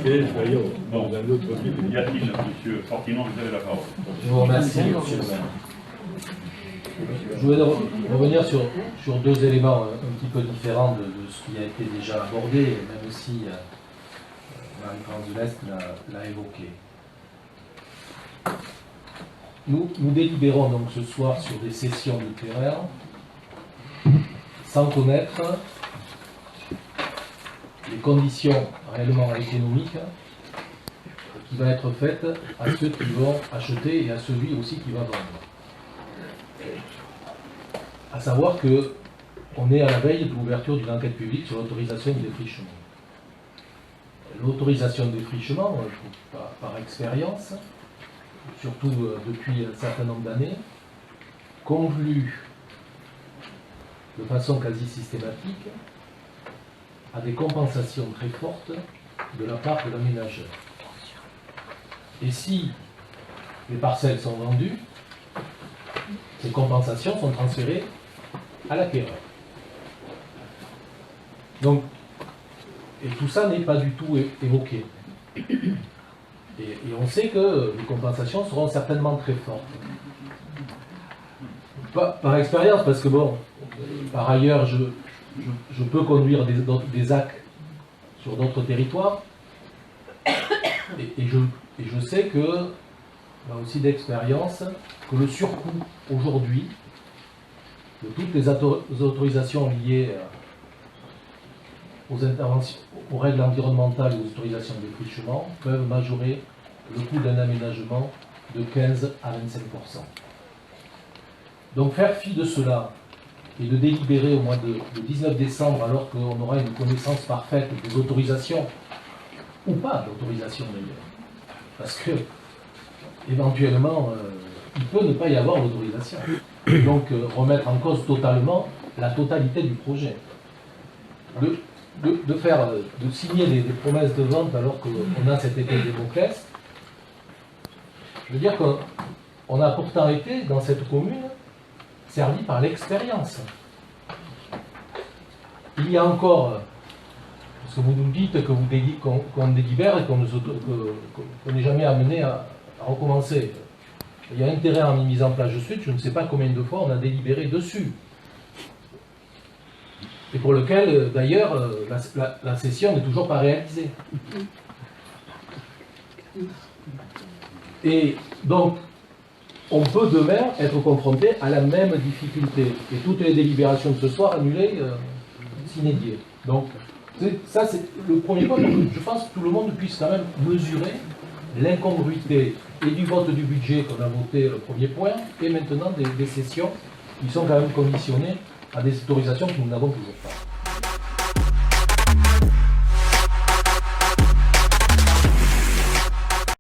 c'est d'ailleurs Bon. dans un autre film. Y a-t-il, monsieur Fortinon, vous avez la parole. Je vous remercie, monsieur le maire. Je voudrais revenir sur deux éléments un petit peu différents de ce qui a été déjà abordé, même si Marie-France de l'Est l'a évoqué. Nous délibérons donc ce soir sur des sessions de terrain sans connaître les conditions réellement économiques qui vont être faites à ceux qui vont acheter et à celui aussi qui va vendre. À savoir que on est à la veille de l'ouverture d'une enquête publique sur l'autorisation du défrichement. L'autorisation de défrichement, par expérience, surtout depuis un certain nombre d'années, conglue de façon quasi systématique à des compensations très fortes de la part de l'aménageur. Et si les parcelles sont vendues, ces compensations sont transférées à l'acquéreur. Donc, et tout ça n'est pas du tout évoqué. Et on sait que les compensations seront certainement très fortes. Par expérience, parce que bon, par ailleurs, je peux conduire des actes sur d'autres territoires, et je sais que, là aussi d'expérience, que le surcoût aujourd'hui de toutes les autorisations liées aux interventions, aux règles environnementales et aux autorisations de défrichement peuvent majorer le coût d'un aménagement de 15 à 25%. Donc faire fi de cela et de délibérer au mois de 19 décembre alors qu'on aura une connaissance parfaite des autorisations, ou pas d'autorisation d'ailleurs, parce que éventuellement il peut ne pas y avoir l'autorisation, donc remettre en cause totalement la totalité du projet. De signer des promesses de vente alors qu'on a cet épée de Damoclès, je veux dire qu'on a pourtant été dans cette commune servi par l'expérience. Il y a encore, parce que vous nous dites que qu'on délibère et qu'on n'est jamais amené à recommencer. Il y a intérêt à en mise en place de suite, je ne sais pas combien de fois on a délibéré dessus. Et pour lequel, d'ailleurs, la session n'est toujours pas réalisée. Et donc, on peut demain être confronté à la même difficulté. Et toutes les délibérations de ce soir annulées, sine die. Donc, ça, c'est le premier point. Je pense que tout le monde puisse quand même mesurer l'incongruité et du vote du budget qu'on a voté, le premier point, et maintenant des sessions qui sont quand même conditionnées à des autorisations que nous n'avons toujours pas.